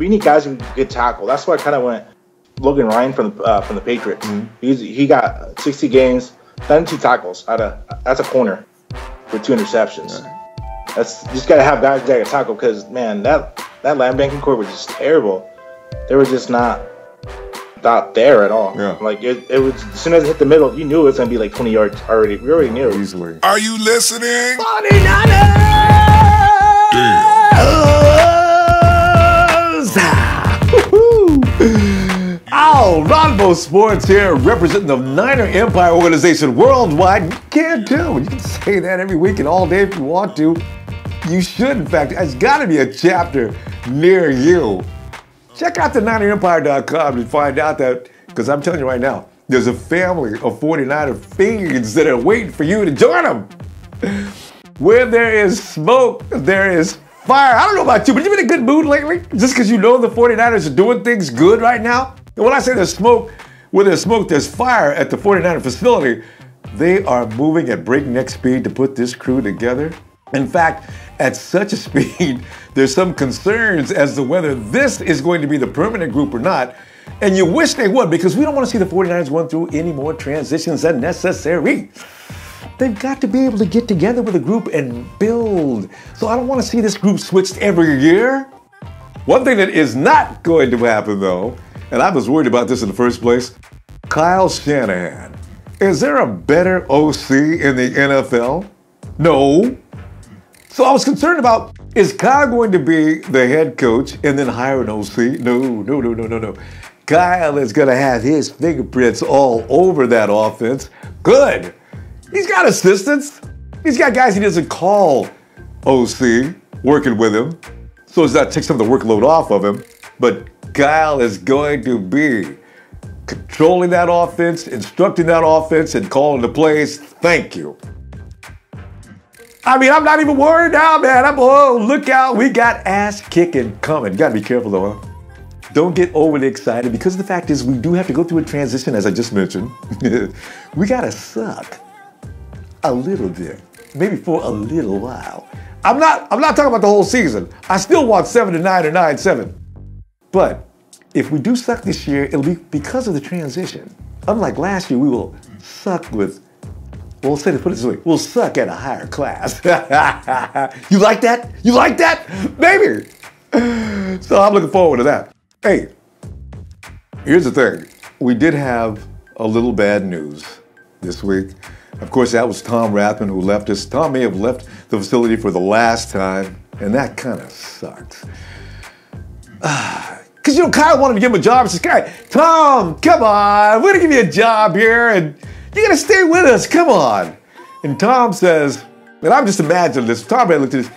we need guys who can get tackle. That's why I kind of went Logan Ryan from the Patriots. He got 60 games, 92 tackles. That's a corner with 2 interceptions. That's you just got to have guys that can tackle because man, that linebacker core was just terrible. They were just not there at all. Yeah. Like it was as soon as it hit the middle, you knew it was gonna be like 20 yards already. We already knew easily. Are you listening? 49ers! Oh, Ronbo Sports here, representing the Niner Empire organization worldwide. You can't do. You can say that every week and all day if you want to. You should, in fact. It's got to be a chapter near you. Check out the NinerEmpire.com to find out that, because I'm telling you right now, there's a family of 49er fiends that are waiting for you to join them. Where there is smoke, there is fire. I don't know about you, but you've been in a good mood lately? Just because you know the 49ers are doing things good right now? And when I say there's smoke, where there's smoke, there's fire at the 49er facility. They are moving at breakneck speed to put this crew together. In fact, at such a speed, there's some concerns as to whether this is going to be the permanent group or not. And you wish they would, because we don't want to see the 49ers going through any more transitions than necessary. They've got to be able to get together with a group and build. So I don't want to see this group switched every year. One thing that is not going to happen, though, and I was worried about this in the first place, Kyle Shanahan. Is there a better OC in the NFL? No. So I was concerned about, is Kyle going to be the head coach and then hire an OC? No. Kyle is going to have his fingerprints all over that offense. Good. He's got assistants. He's got guys he doesn't call OC working with him. So as that takes some of the workload off of him. But Kyle is going to be controlling that offense, instructing that offense, and calling the plays. Thank you. I mean, I'm not even worried now, man. Look out. We got ass kicking coming. You got to be careful, though, huh? Don't get overly excited because the fact is we do have to go through a transition, as I just mentioned. We got to suck a little bit, maybe for a little while. I'm not talking about the whole season. I still want 7-9 or 9-7. But if we do suck this year, it'll be because of the transition. Unlike last year, we will suck with, well, put it this way, we'll suck at a higher class. You like that? You like that? Maybe. So I'm looking forward to that. Hey, here's the thing. We did have a little bad news this week. Of course, that was Tom Rathman who left us. Tom may have left the facility for the last time, and that kind of sucks. Because, Kyle wanted to give him a job. He says, Tom, come on. We're going to give you a job here, and you're going to stay with us. Come on. And Tom says, and I'm just imagining this. Tom Brady looked at this.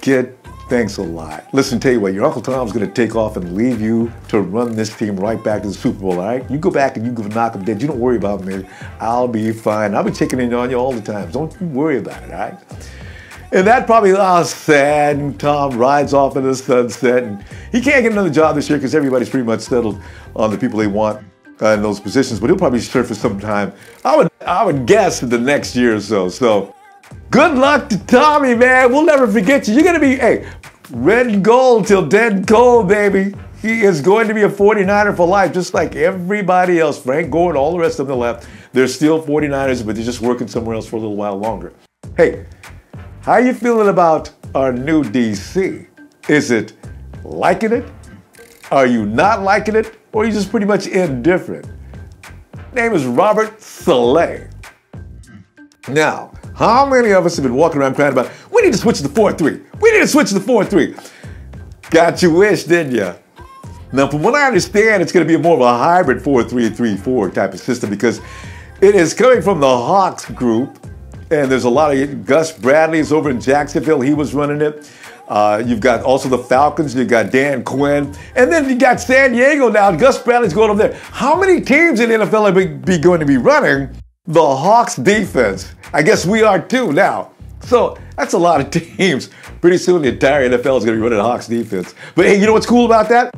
Kid, thanks a lot. Listen, tell you what, your Uncle Tom's going to take off and leave you to run this team right back to the Super Bowl, all right? You go back and you go knock them dead. You don't worry about me. I'll be fine. I'll be checking in on you all the time. Don't you worry about it, all right? And that probably sad, and Tom rides off in the sunset, and he can't get another job this year because everybody's pretty much settled on the people they want in those positions, but he'll probably surface sometime. I would guess in the next year or so. So good luck to Tommy, man. We'll never forget you. You're going to be, red and gold till dead and cold, baby. He is going to be a 49er for life, just like everybody else. Frank Gore and all the rest of them left. They're still 49ers, but they're just working somewhere else for a little while longer. Hey, how you feeling about our new DC? Is it liking it? Are you not liking it? Or are you just pretty much indifferent? Name is Robert Saleh. Now, how many of us have been walking around crying about, we need to switch to 4-3. We need to switch to 4-3. Got your wish, didn't you? Now, from what I understand, it's going to be more of a hybrid 4-3-3-4 type of system because it is coming from the Hawks group. And there's a lot of Gus Bradley's over in Jacksonville. He was running it. You've got also the Falcons. You've got Dan Quinn. And then you got San Diego now. Gus Bradley's going over there. How many teams in the NFL are going to be running the Hawks defense? I guess we are too now. So that's a lot of teams. Pretty soon the entire NFL is going to be running the Hawks defense. But hey, you know what's cool about that?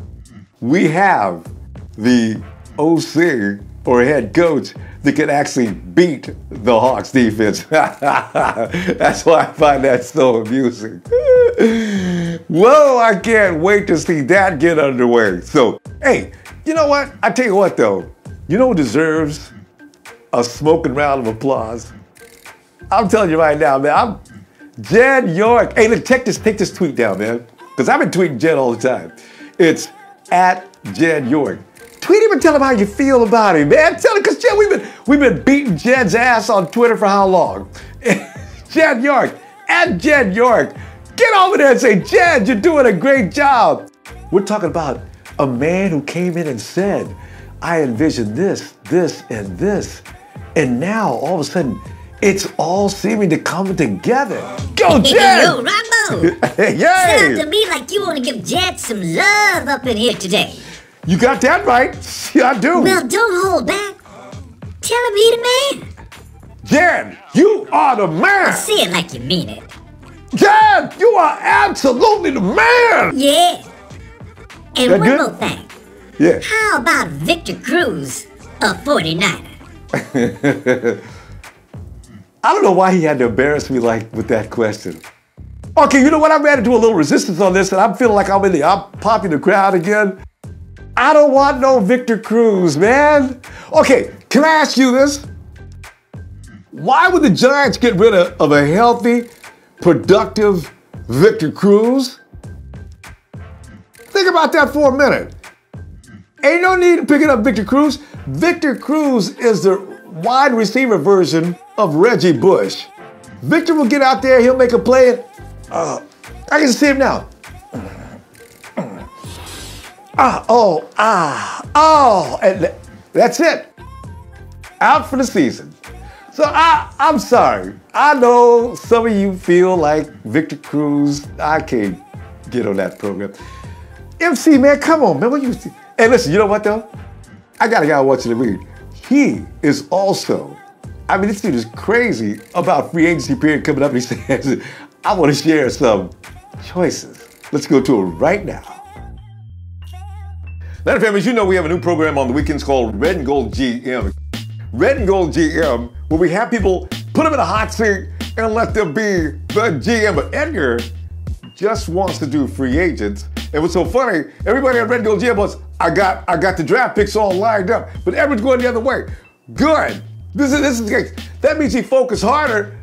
We have the OC or head coach that can actually beat the Hawks defense. That's why I find that so amusing. Whoa, I can't wait to see that get underway. So, hey, you know what? I tell you what, though. You know who deserves a smoking round of applause? I'm telling you right now, man. Jed York. Hey, look, take this tweet down, man. Because I've been tweeting Jed all the time. It's at Jed York. Tweet him and tell him how you feel about him, man. Tell him, because Jed, we've been beating Jed's ass on Twitter for how long? Jed York, at Jed York. Get over there and say, Jed, you're doing a great job. We're talking about a man who came in and said, I envisioned this, this, and this. And now, all of a sudden, it's all seeming to come together. Go, Jed! Yo, Ronbo! Yay! Sounds to me like you want to give Jed some love up in here today. You got that right. Yeah, I do. Well, don't hold back. Tell him he the man. Jed, you are the man. Say it like you mean it. Jed, you are absolutely the man. Yeah. And That one good? more thing. Yeah. How about Victor Cruz, a 49er? I don't know why he had to embarrass me like with that question. Okay, you know what? I'm ready to do a little resistance on this, and I'm feeling like I'm in the popular crowd again. I don't want no Victor Cruz, man. Okay, can I ask you this? Why would the Giants get rid of a healthy, productive Victor Cruz? Think about that for a minute. Ain't no need to picking up Victor Cruz. Victor Cruz is the wide receiver version of Reggie Bush. Victor will get out there, he'll make a play, and I can see him now. And that's it. Out for the season. So I'm sorry. I know some of you feel like Victor Cruz, I can't get on that program. MC, man, come on, man. What you? Hey, listen, you know what, though? I got a guy I want you to read. He is also, I mean, this dude is crazy about free agency period coming up. And he says, I want to share some choices. Let's go to it right now. Now, families, you know we have a new program on the weekends called Red and Gold GM. Red and Gold GM, where we have people put them in a hot seat and let them be the GM. But Edgar just wants to do free agents. And what's so funny, everybody at Red and Gold GM was, I got the draft picks all lined up, but Edgar's going the other way. Good. This is that means he focused harder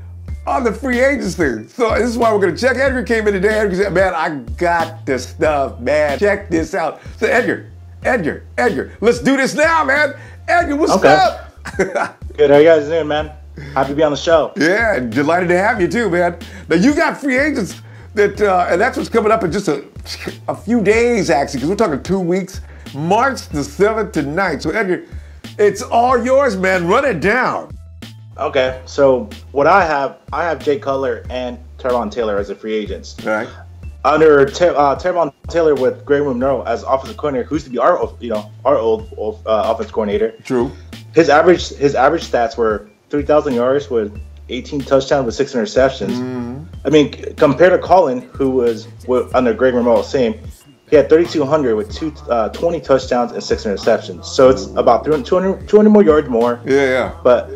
on the free agency. So this is why we're gonna check. Edgar came in today. Edgar said, man, I got the stuff, man. Check this out. So Edgar, let's do this now, man. Edgar, what's up? Good, how you guys doing, man? Happy to be on the show. Yeah, delighted to have you too, man. Now you got free agents that, and that's what's coming up in just a few days, actually, because we're talking 2 weeks, March the 7th to 9th. So Edgar, it's all yours, man. Run it down. Okay, so what I have Jay Cutler and Tyrod Taylor as the free agents. All right. Under Tyrod Taylor with Greg Monroe as offensive coordinator, who used to be our old offensive coordinator. True. His average stats were 3,000 yards with 18 touchdowns with 6 interceptions. Mm-hmm. I mean, compared to Colin, who was under Greg Monroe, same. He had 3,200 with 20 touchdowns and 6 interceptions. So it's about 200 more yards more. Yeah. But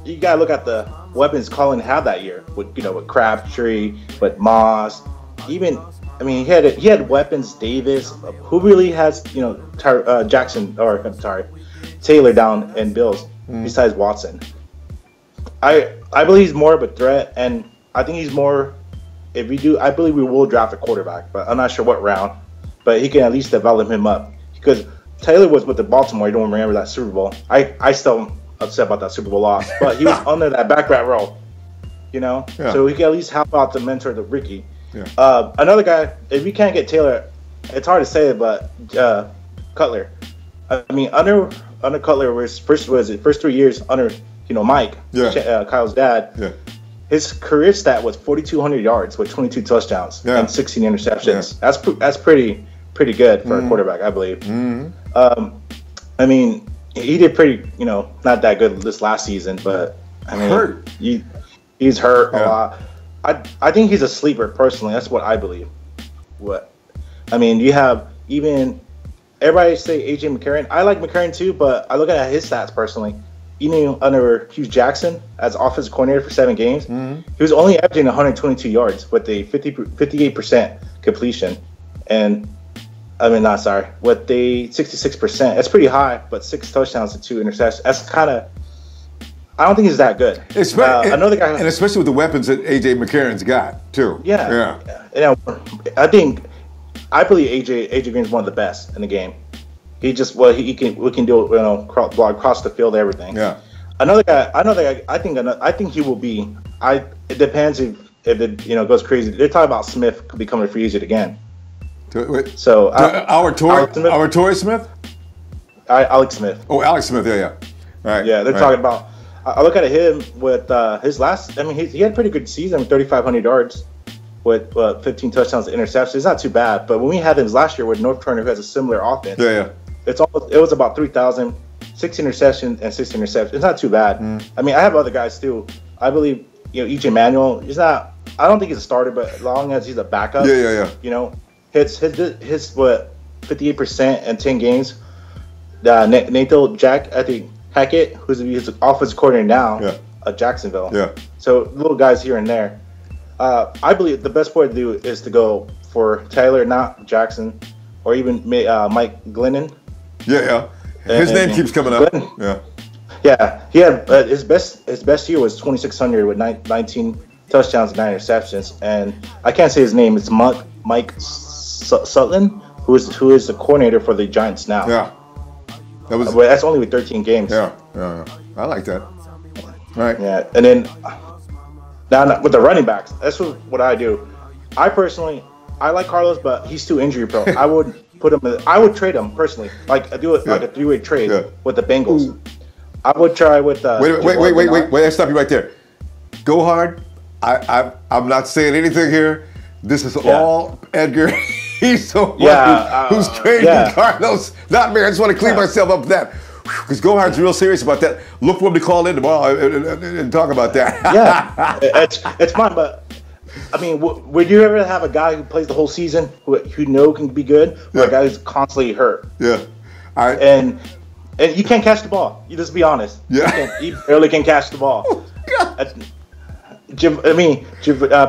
you gotta look at the weapons Colin had that year with Crabtree, with Moss, even. I mean, he had weapons. Davis, who really has Taylor down in Bills besides Watson. I believe he's more of a threat, and I think he's more. If we do, I believe we will draft a quarterback, but I'm not sure what round. But he can at least develop him up, because Taylor was with the Baltimore. You don't remember that Super Bowl. I still upset about that Super Bowl loss, but he was under that back rat role, Yeah. So he can at least help out to mentor the rookie. Yeah. Another guy, if we can't get Taylor, it's hard to say it, but Cutler. I mean, under Cutler was first 3 years under Mike, Kyle's dad. Yeah. His career stat was 4,200 yards with 22 touchdowns and 16 interceptions. Yeah. That's pretty good for a quarterback, I believe. Mm-hmm. I mean, he did pretty, not that good this last season, but I mean, he's hurt a lot. I think he's a sleeper personally. That's what I believe. You have even everybody say AJ McCarron. I like McCarron too, but I look at his stats personally. under Hugh Jackson as offensive coordinator for 7 games, he was only averaging 122 yards with a 58% completion, and with the 66%. That's pretty high, but 6 touchdowns and 2 interceptions. That's kind of. I don't think he's that good. Another guy, and especially with the weapons that AJ McCarron's got too. Yeah. I believe AJ Green's one of the best in the game. We can do it, across the field, everything. Yeah. Another guy, I think he will be. It depends if it goes crazy. They're talking about Smith becoming a free agent again. Wait, so our Torrey Smith? Alex Smith. Oh, Alex Smith. Yeah. Right. Yeah, they're talking about. I look at him with his last. He had a pretty good season with 3,500 yards, with 15 touchdowns and interceptions. It's not too bad. But when we had him last year with North Turner, who has a similar offense, it was about 3,000, 6 interceptions and 6 interceptions. It's not too bad. I have other guys too. I believe EJ Manuel. He's not. I don't think he's a starter, but as long as he's a backup, his 58% in 10 games. Nathan Hackett, who's his offensive coordinator now at Jacksonville. Yeah. So little guys here and there. I believe the best way to do is to go for Taylor, not Jackson, or even Mike Glennon. Yeah. His name keeps coming up. Glennon. Yeah. He had his best year was 2,600 with 19 touchdowns and 9 interceptions. And I can't say his name. It's Mike Sutton, who is the coordinator for the Giants now. Yeah. That's only with 13 games. Yeah. I like that. Right. Yeah, and then now with the running backs, that's what I do. I personally, I like Carlos, but he's too injury prone. I would put him. I would trade him personally. Like a 3-way trade with the Bengals. Ooh. I would try with. Wait! I stop you right there. Go hard. I'm not saying anything here. This is all Edgar. He's the one who's trading Carlos, not me. I just want to clean myself up with that. Because Gohard's real serious about that. Look for him to call in tomorrow and talk about that. It's fine, but would you ever have a guy who plays the whole season who can be good, or a guy who's constantly hurt? Yeah. All right. And you can't catch the ball. You just be honest. Yeah. You barely can catch the ball.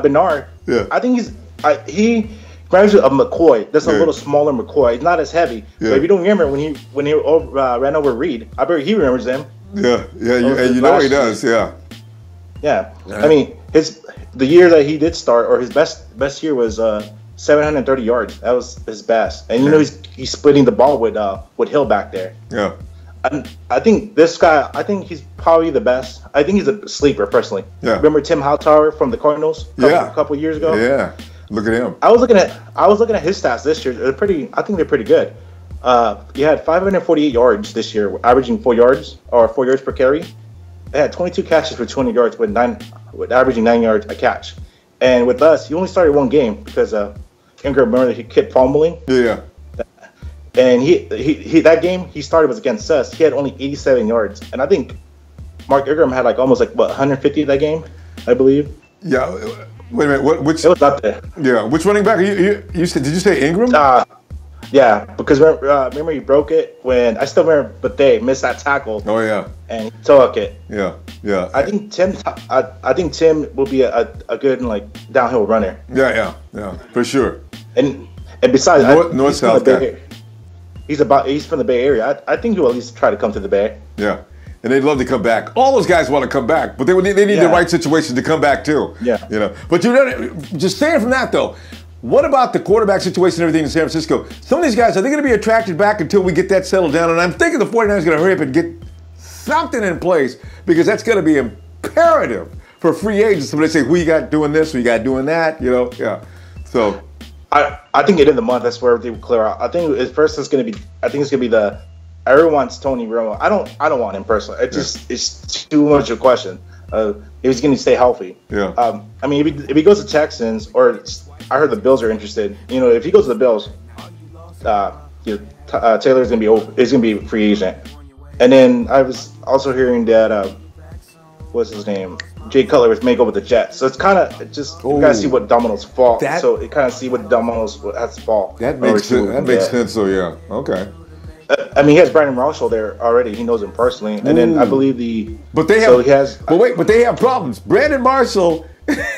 Bernard. Yeah. I think he reminds me of McCoy. That's a little smaller McCoy. He's not as heavy. Yeah. But if you don't remember when he ran over Reed, I bet he remembers him. Yeah. You know he does. Yeah. Yeah. The year that he did start, or his best year was 730 yards. That was his best. And he's splitting the ball with Hill back there. Yeah. And I think this guy, he's probably the best. I think he's a sleeper personally. Yeah. Remember Tim Hightower from the Cardinals a couple years ago? Yeah. Look at him. I was looking at his stats this year. I think they're pretty good. He had 548 yards this year, averaging 4 yards per carry. They had 22 catches for 20 yards with averaging 9 yards a catch. And with us, he only started one game because Ingram, remember, he kept fumbling. Yeah. And he that game he started was against us. He had only 87 yards, and I think Mark Ingram had like 150 that game, I believe. Yeah. Wait a minute. Which? It was up there. Yeah. Which running back? You said? Did you say Ingram? Yeah. Because remember he broke it when I still remember, but they missed that tackle. Oh yeah. And he took it. Yeah. I think Tim will be a good downhill runner. Yeah. For sure. And besides, North South guy. He's from the Bay Area. I think he'll at least try to come to the Bay. Yeah. And they'd love to come back. All those guys want to come back, but they need the right situation to come back too. Yeah. But just saying from that though, what about the quarterback situation and everything in San Francisco? Some of these guys, are they going to be attracted back until we get that settled down? And I'm thinking the 49ers are going to hurry up and get something in place, because that's going to be imperative for free agents. When they say, who you got doing this, who you got doing that, Yeah. So I think at the end of the month, that's where everything will clear out. I think it's going to be the everyone's Tony Romo. I don't want him personally. It's too much of a question. If he's going to stay healthy. Yeah. If he goes to Texans, or I heard the Bills are interested. If he goes to the Bills, Taylor's going to be a free agent. And then I was also hearing that what's his name? Jay Cutler was made over the Jets. So it's kind of you gotta see what dominoes fall. So it kind of see what dominoes has to fall. That makes sense. So yeah. Okay. I mean, he has Brandon Marshall there already. He knows him personally, and then I believe But they have problems. Brandon Marshall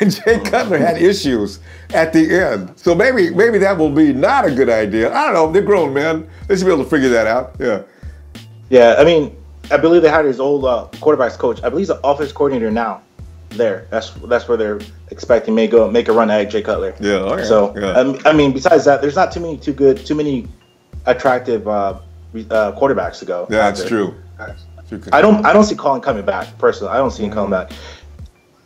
and Jay Cutler had issues at the end, so maybe that will be not a good idea. I don't know. They're grown men. They should be able to figure that out. Yeah. Yeah, I mean, I believe they hired his old quarterbacks coach. I believe he's the offense coordinator now. That's where they're expecting make a run at Jay Cutler. Yeah. Okay. So yeah. I mean, besides that, there's not too many attractive quarterbacks to go. Yeah, that's true. I don't see Colin coming back personally. I don't see him coming back.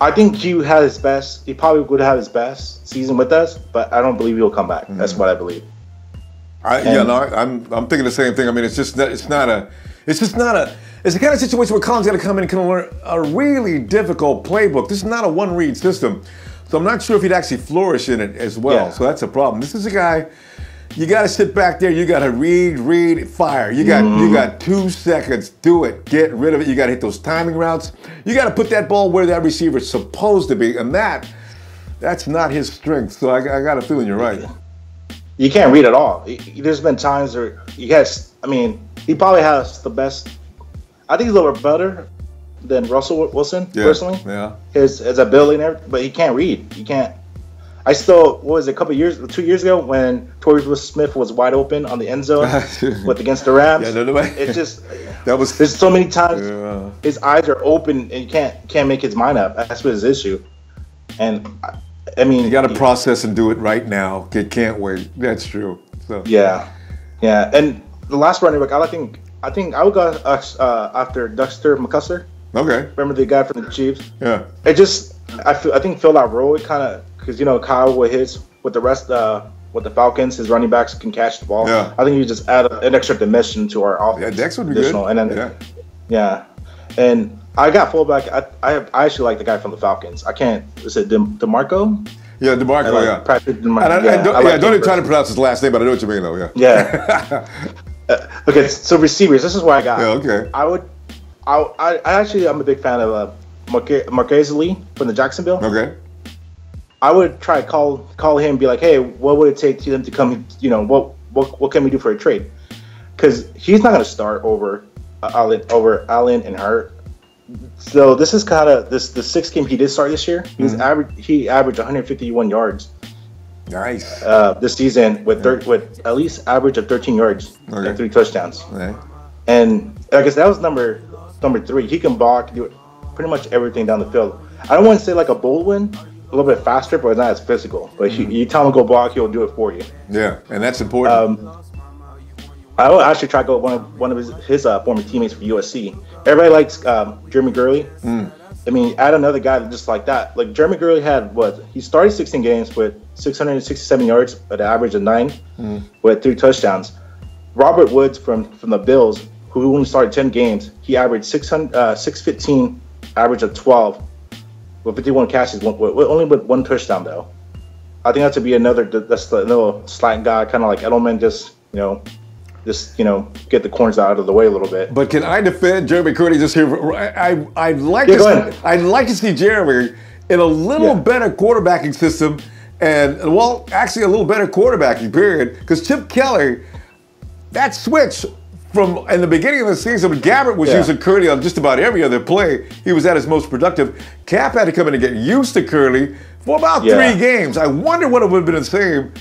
I think he had his best. He probably would have his best season with us, but I don't believe he'll come back. That's what I believe. I'm thinking the same thing. I mean, it's the kind of situation where Colin's got to come in and can learn a really difficult playbook. This is not a one-read system, so I'm not sure if he'd actually flourish in it as well. Yeah. So that's a problem. This is a guy. You got to sit back there. You got to read, fire. You got 2 seconds. Do it. Get rid of it. You got to hit those timing routes. You got to put that ball where that receiver's supposed to be, and that's not his strength. So I got a feeling you're right. You can't read at all. There's been times where he probably has the best. I think he's a little bit better than Russell Wilson personally. Yeah. His ability and everything, but he can't read. He can't. I still, what was it, 2 years ago when Torrey Smith was wide open on the end zone against the Rams? Yeah, no way. It's just there's so many times his eyes are open and you can't make his mind up. That's what his issue. And I mean, you got to process and do it right now. Can't wait. That's true. So yeah. And the last running back, I think I would go after Dexter McCusker. Okay. Remember the guy from the Chiefs? Yeah. I think Phil that role kind of. Because, Kyle with the rest, with the Falcons, his running backs can catch the ball. Yeah. I think you just add an extra dimension to our offense. Yeah, Dex would be good. And then, and I got fullback. I actually like the guy from the Falcons. I can't. Is it DeMarco? Yeah, DeMarco. Yeah. Patrick DeMarco. Don't even try to pronounce his last name, but I know what you mean, though. Yeah. Yeah. Okay, so receivers. This is what I got. Yeah. Okay. I'm a big fan of Marquez Lee from the Jacksonville. Okay. I would try to call him and be like, hey, what would it take to them to come, what can we do for a trade? Because he's not going to start over Allen and Hurt. So this is kind of the 6th game he did start this year. He averaged 151 yards. Nice. This season with at least average of 13 yards and 3 touchdowns. Okay. And I guess that was number 3. He can block, do pretty much everything down the field. I don't want to say like a Baldwin. A little bit faster, but not as physical. But you tell him to go block, he'll do it for you. Yeah, and that's important. I will actually try to go one of his former teammates from USC. Everybody likes Jeremy Gurley. I mean, add another guy just like that. Like Jeremy Gurley he started 16 games with 667 yards at an average of 9 with 3 touchdowns. Robert Woods from the Bills, who only started 10 games, he averaged 615, average of 12. With 51 catches, only with 1 touchdown though. I think that to be another slant guy, kind of like Edelman, just get the corners out of the way a little bit. But can I defend Jeremy Curdy just here? I'd like to see Jeremy in a little better quarterbacking system, and actually a little better quarterbacking period. Because Chip Kelly, that switch. From in the beginning of the season, when Gabbert was using Curly on just about every other play, he was at his most productive. Cap had to come in and get used to Curly for about 3 games. I wonder what it would have been the same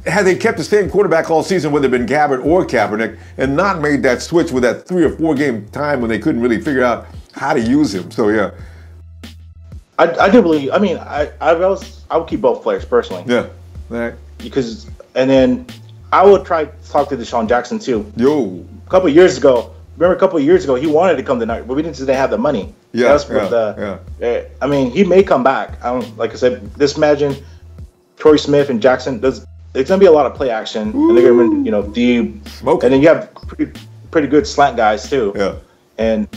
had they kept the same quarterback all season, whether it had been Gabbert or Kaepernick, and not made that switch with that 3 or 4 game time when they couldn't really figure out how to use him. So yeah, I do believe. I mean, I would keep both players personally. Yeah, right. Because then. I would try to talk to Deshaun Jackson too. A couple of years ago, he wanted to come tonight, but we didn't have the money. I mean, he may come back. Like I said, just imagine Torrey Smith and Jackson. There's gonna be a lot of play action, and they're gonna deep. And then you have pretty good slant guys too. Yeah. And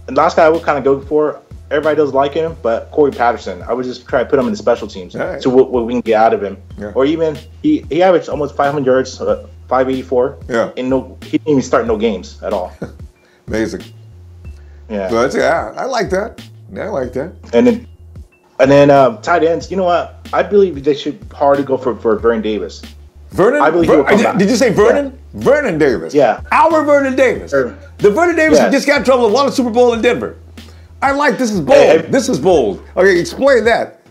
last guy I would kind of go for. Everybody does like him, but Corey Patterson, I would just try to put him in the special teams to what we can get out of him. Yeah. Or even he averaged almost 500 yards, 584. Yeah. And he didn't even start no games at all. Amazing. Yeah. So I like that. Yeah, I like that. And then tight ends. You know what? I believe they should hardly go for Vernon Davis. Vernon? I believe he'll come back. Did you say Vernon? Vernon Davis. Yeah. Our Vernon Davis. The Vernon Davis who just got in trouble and won a Super Bowl in Denver. I like this is bold. This is bold. Okay, explain that.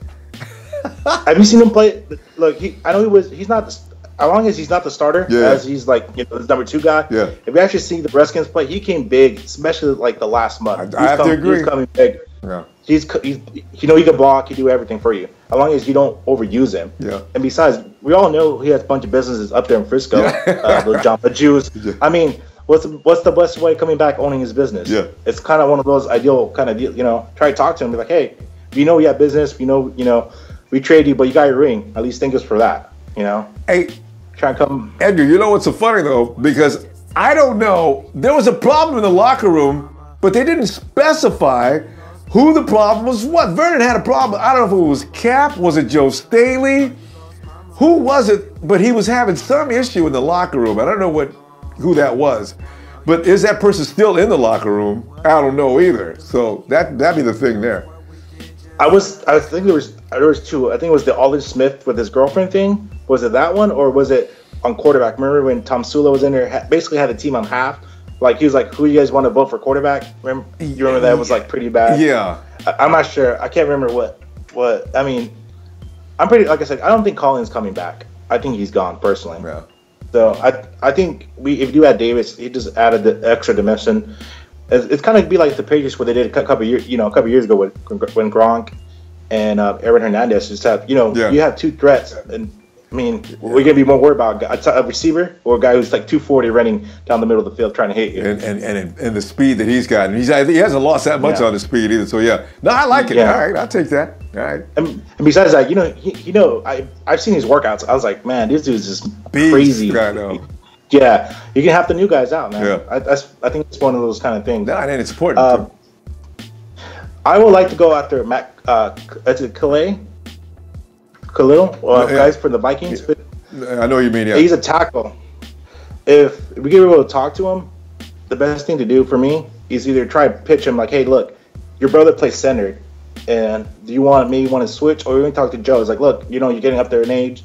Have you seen him play? Look, I know he's not, as long as he's not the starter, as he's like, the number 2 guy. Yeah. If you actually see the Redskins play, he came big, especially like the last month. I have to agree. He's coming big. Yeah. He can block, he do everything for you, as long as you don't overuse him. Yeah. And besides, we all know he has a bunch of businesses up there in Frisco. The Jews. Yeah. I mean, what's the best way coming back owning his business? Yeah. It's kind of one of those ideal kind of deal. Try to talk to him, be like, hey, we know you have business, we know, we trade you, but you got your ring. At least thank us for that. Hey, try and come. Edgar, you know what's so funny though? Because I don't know, there was a problem in the locker room, but they didn't specify who the problem was. What? Vernon had a problem. I don't know if it was Cap, was it Joe Staley? Who was it? But he was having some issue in the locker room. I don't know who that was. But is that person still in the locker room? I don't know either. So that'd be the thing there. I think there was 2. I think it was the Aldridge Smith with his girlfriend thing. Was it that one, or was it on quarterback? Remember when Tom Sula was in there, basically had the team on half? Like, he was like, who do you guys want to vote for quarterback? Remember? You remember that was like pretty bad? Yeah. I'm not sure. I can't remember what. I mean, I'm pretty, like I said, I don't think Collins coming back. I think he's gone, personally. Yeah. So I think if you add Davis, he just added the extra dimension. It's kind of be like the Patriots where they did a couple years ago when Gronk and Aaron Hernandez just have, you have 2 threats. And I mean, we're gonna be more worried about a receiver or a guy who's like 240 running down the middle of the field trying to hit you. And the speed that he's got, and he hasn't lost that much on the speed either. So no, I like it. Yeah. All right, I'll take that. All right. And besides that, I've seen his workouts. I was like, man, this dude's just crazy. I know. Yeah, you can have the new guys out, man. Yeah. I think it's one of those kind of things. No, and it's important. I would like to go after Matt. Is it Khalil, guys for the Vikings. I know what you mean. Yeah, he's a tackle. If we get able to talk to him, the best thing to do for me is either try to pitch him like, hey, look, your brother plays center, and do you want to switch, or even talk to Joe? It's like, look, you're getting up there in age.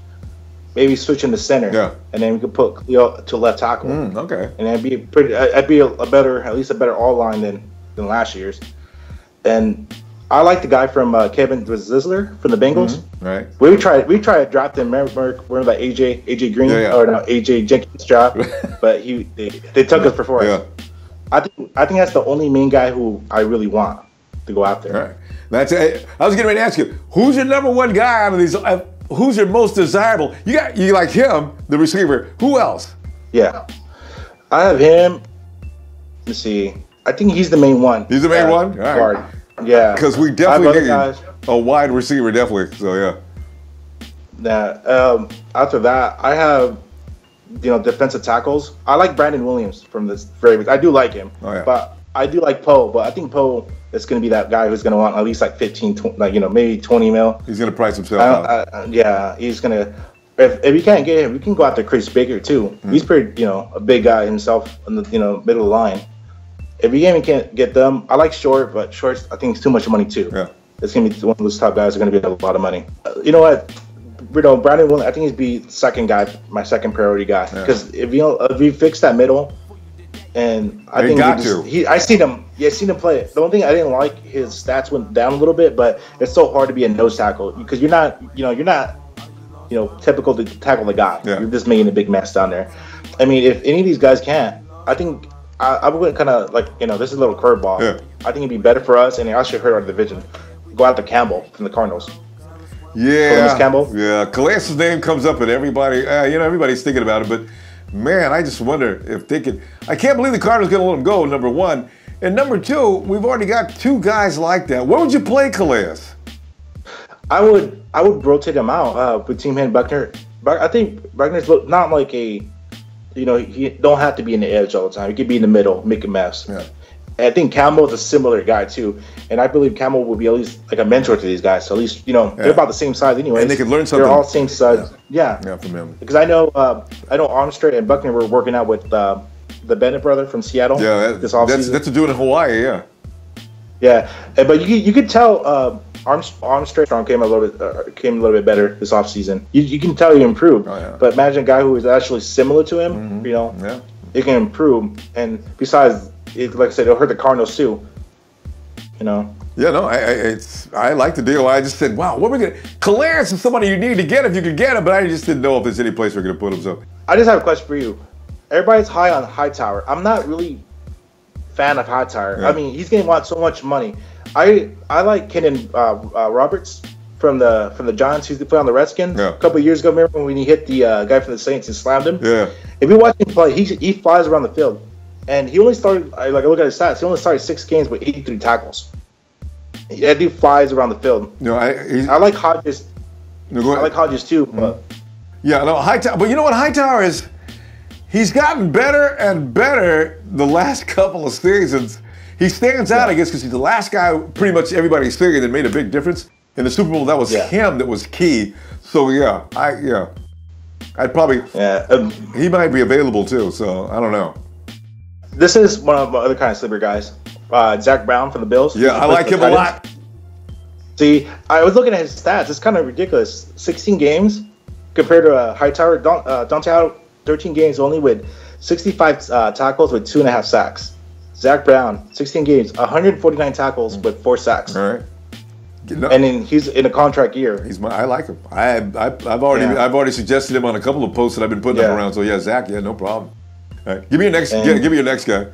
Maybe switch him to center, and then we could put Khalil to left tackle. Okay, and it'd be at least a better all line than last year's. And I like the guy from Kevin Zisler from the Bengals. Right. We tried to draft him. Remember that AJ Green or no AJ Jenkins draft, but they took us for Forrest. Yeah. I think that's the only main guy who I really want to go after. All right. I was getting ready to ask you, who's your number 1 guy out of these? Who's your most desirable? You like him, the receiver. Who else? Yeah, I have him. Let's see. I think he's the main one. He's the main one? All guard. Right. Yeah. Because we definitely need a wide receiver, definitely. So, yeah. Now, after that, I have, defensive tackles. I like Brandon Williams from the Ravens. I do like him. Oh, yeah. But I do like Poe. But I think Poe is going to be that guy who's going to want at least like 15, 20, maybe 20 mil. He's going to price himself out. Yeah, he's going to. If you can't get him, we can go after Chris Baker, too. He's pretty, a big guy himself in the, middle of the line. If you can't get them, I like Short, but Short's, I think, it's too much money, too. Yeah. It's going to be one of those top guys that are going to be a lot of money. You know what? Brandon Williams, I think he'd be second guy, my second priority guy. Because if we fix that middle, and I think I seen him play. The only thing I didn't like, his stats went down a little bit, but it's so hard to be a nose tackle because you're not typical to tackle the guy. Yeah. You're just making a big mess down there. I mean, if any of these guys can't, I think I would kind of this is a little curveball. Yeah. I think it'd be better for us, and it actually hurt our division. Go after Campbell from the Cardinals. Yeah, Campbell. Yeah, Calais' name comes up, and everybody, everybody's thinking about it. But man, I just wonder if they could. I can't believe the Cardinals going to let him go. Number 1, and number 2, we've already got 2 guys like that. Where would you play Calais? I would rotate him out between him and Buckner. I think Buckner's not like a, he don't have to be in the edge all the time. He could be in the middle, make a mess. Yeah. And I think Campbell is a similar guy too, and I believe Campbell will be at least like a mentor to these guys. So at least they're about the same size anyway. And they could learn something. They're all same size. Yeah. From him. Because I know Armstead and Buckner were working out with the Bennett brother from Seattle. Yeah, that's a dude in Hawaii. Yeah. Yeah, but you could tell Arm strong came a little bit better this offseason. You can tell he improved. Oh, yeah. But imagine a guy who is actually similar to him. You know, it can improve. And besides, like I said, it'll hurt the Cardinals too. You know. Yeah, no, I like the deal. I just said, wow, what are we gonna? Clarence is somebody you need to get if you could get him, but I just didn't know if there's any place we're gonna put him. So I just have a question for you. Everybody's high on Hightower. I'm not really a fan of Hightower. Yeah. I mean, he's getting so much money. I like Kenan Roberts from the Giants. He's played on the Redskins a couple of years ago. Remember when he hit the guy from the Saints and slammed him? Yeah. If you watch him play, he flies around the field, and he only started. I look at his stats. He only started 6 games with 83 tackles. That dude flies around the field. No, I like Hodges. No, I like Hodges too, but yeah, no, Hightower. But you know what, Hightower is? He's gotten better and better the last couple of seasons. He stands out, I guess, because he's the last guy pretty much everybody's figured that made a big difference in the Super Bowl. That was him that was key. So I'd probably he might be available too. So I don't know. This is one of my other kind of sleeper guys. Zach Brown from the Bills. Yeah, I like him a lot. See, I was looking at his stats. It's kind of ridiculous. 16 games compared to Hightower. Dante 13 games only with 65 tackles with 2.5 sacks. Zach Brown, 16 games, 149 tackles with 4 sacks. All right. And then he's in a contract year. I like him. I've already suggested him on a couple of posts that I've been putting up around. So yeah, Zach, no problem. All right. Give me your next. Give me your next guy.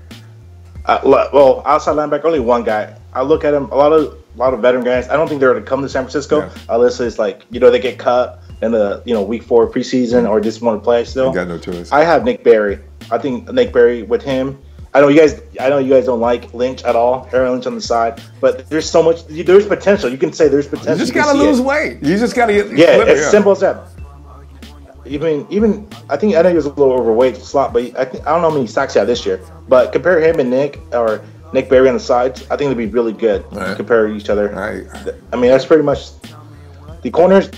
Well, outside linebacker, only one guy. I look at him. A lot of veteran guys. I don't think they're going to come to San Francisco unless it's like they get cut in the week 4 preseason or just want to play still. You got no choice. I have Nick Berry. I think Nick Berry with him. I know you guys don't like Lynch at all. Aaron Lynch on the side, but there's so much. There's potential. You can say there's potential. You just got to lose weight. You just got to get. It's simple as that. Even I think he was a little overweight slot, but I don't know how many sacks he had this year. But compare him and Nick Berry on the sides, I think they'd be really good. Compare each other. I mean, that's pretty much the corners.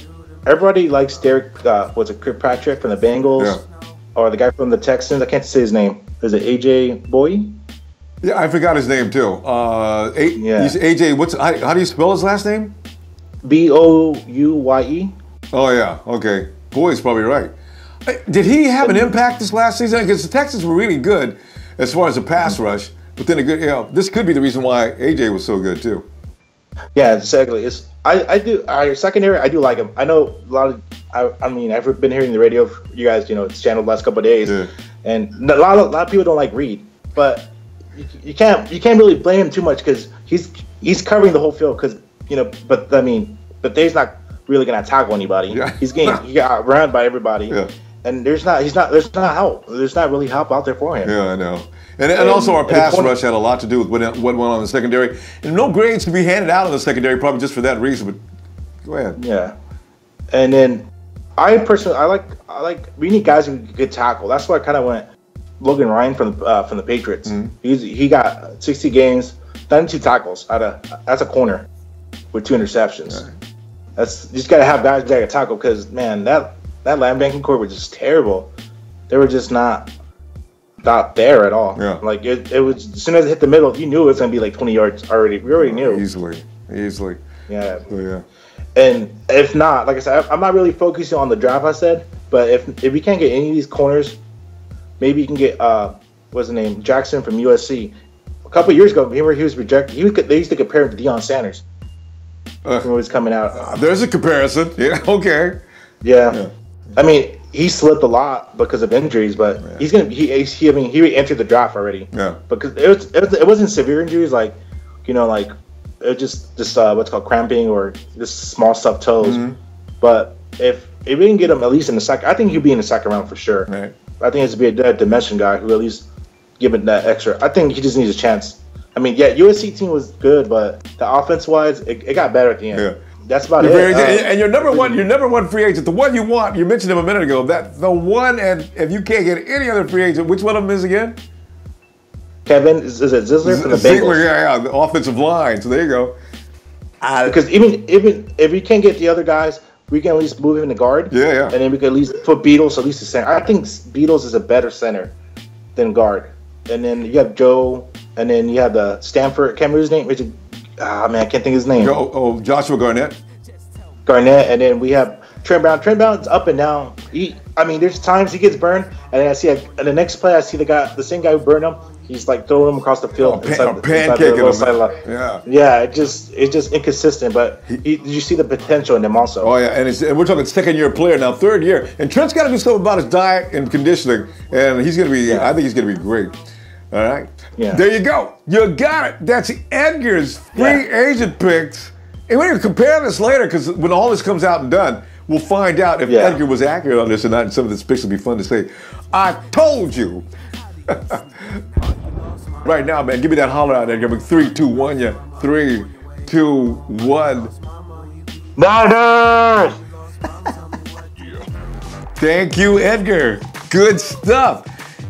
Everybody likes Derek. Kirkpatrick from the Bengals, or the guy from the Texans. I can't say his name. Is it AJ Boye? Yeah, I forgot his name too. He's AJ. How do you spell his last name? Bouye. Oh yeah. Okay. Boy's probably right. Did he have an impact this last season? Because the Texans were really good as far as the pass rush, but then this could be the reason why AJ was so good too. Yeah, exactly. Our secondary, I do like him. I know a lot of. I've been hearing the radio. You guys, it's channeled the last couple of days, and a lot of people don't like Reed, but you can't really blame him too much because he's covering the whole field. Because but Dave's not really gonna tackle anybody. Yeah. He got run by everybody, and there's not help. There's not really help out there for him. Yeah, I know. And also our pass rush had a lot to do with what went on in the secondary. And no grades to be handed out in the secondary, probably just for that reason. But go ahead. Yeah. And then I personally, I like we need guys who can tackle. That's why I kind of went Logan Ryan from the Patriots. He got 60 games, 92 tackles that's a corner with 2 interceptions. Right. You just gotta have guys that can tackle because man, that linebacker core was just terrible. They were just not there at all. Yeah. Like it was as soon as it hit the middle, you knew it was gonna be like 20 yards already. We already knew. Easily. Yeah. Oh, yeah. And if not, like I said, I'm not really focusing on the draft. I said, but if we can't get any of these corners, maybe you can get what's his name, Jackson from USC. A couple of years ago, remember he was rejected. They used to compare him to Deion Sanders when he was coming out. There's a comparison. Yeah. Okay. Yeah. I mean, he slipped a lot because of injuries, but he entered the draft already. Yeah. Because it wasn't severe injuries like it was just what's called cramping or just small stuffed toes. But if we can get him at least in the second, I think he'll be in the second round for sure. Right. I think it's to be a dimension guy who at least give it that extra. I think he just needs a chance. I mean, USC team was good, but the offense wise, it got better at the end. Yeah. That's about it. And your number one free agent, the one you want, you mentioned him a minute ago. That the one, and if you can't get any other free agent, which one of them is again? Kevin, is it Zisler from the Bengals? Yeah, the offensive line. So there you go. Because even if we can't get the other guys, we can at least move him to guard. Yeah. And then we can at least put Beatles at least a center. I think Beatles is a better center than guard. And then you have Joe, and then you have the Stanford. I can't remember his name. man, I can't think of his name. Joshua Garnett. Garnett, and then we have Trent Brown. Trent Brown's up and down. There's times he gets burned, and then I see and the next play I see the same guy who burned him. He's like throwing him across the field, pancaking him. Yeah, it's just inconsistent. But did you see the potential in him also? Oh yeah, and we're talking second-year player now, third year, and Trent's got to do something about his diet and conditioning, and he's gonna be. Yeah. I think he's gonna be great. All right. Yeah. There you go. You got it. That's Edgar's free agent picks. And we're gonna compare this later because when all this comes out and done, we'll find out if Edgar was accurate on this or not. And some of this picks will be fun to say. I told you. Right now, man, give me that holler out there. Give me 3, 2, 1, yeah. 3, 2, 1. Niners! Thank you, Edgar. Good stuff.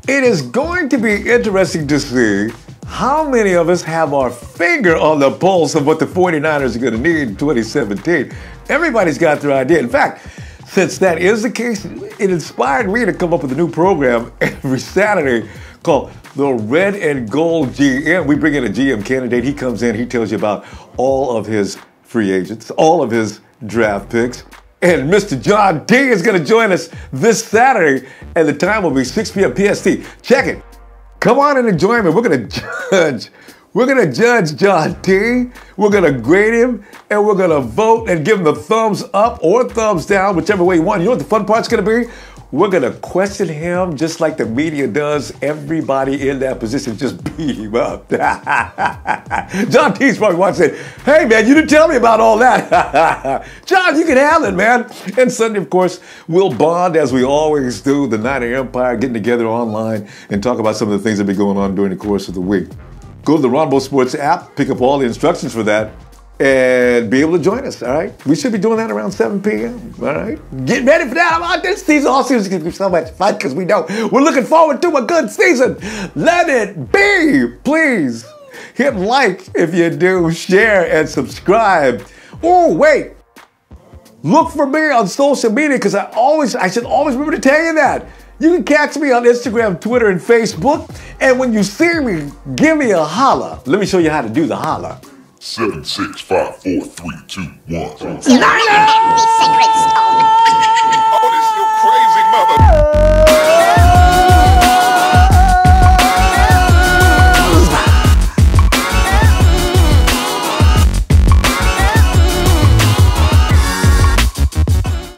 It is going to be interesting to see how many of us have our finger on the pulse of what the 49ers are going to need in 2017. Everybody's got their idea. In fact, since that is the case, it inspired me to come up with a new program every Saturday called the Red and Gold GM. We bring in a GM candidate. He comes in, he tells you about all of his free agents, all of his draft picks. And Mr. John D is going to join us this Saturday, and the time will be 6 p.m. PST. Check it. Come on in and join me. We're going to judge. We're going to judge John D. We're going to grade him, and we're going to vote and give him the thumbs up or thumbs down, whichever way you want. You know what the fun part's going to be? We're going to question him just like the media does. Everybody in that position just beat him up. John T's probably watching. Hey, man, you didn't tell me about all that. John, you can have it, man. And Sunday, of course, we'll bond as we always do. The Niner Empire, getting together online and talk about some of the things that have been going on during the course of the week. Go to the Ronbo Sports app, pick up all the instructions for that, and be able to join us, all right? We should be doing that around 7 p.m., all right? Get ready for that. I'm out this season. All season is going to be so much fun because we know we're looking forward to a good season. Let it be. Please hit like if you do, share, and subscribe. Oh, wait. Look for me on social media because I should always remember to tell you that. You can catch me on Instagram, Twitter, and Facebook. And when you see me, give me a holla. Let me show you how to do the holla. 7, 6, 5, 4, 3, 2, 1. Niners!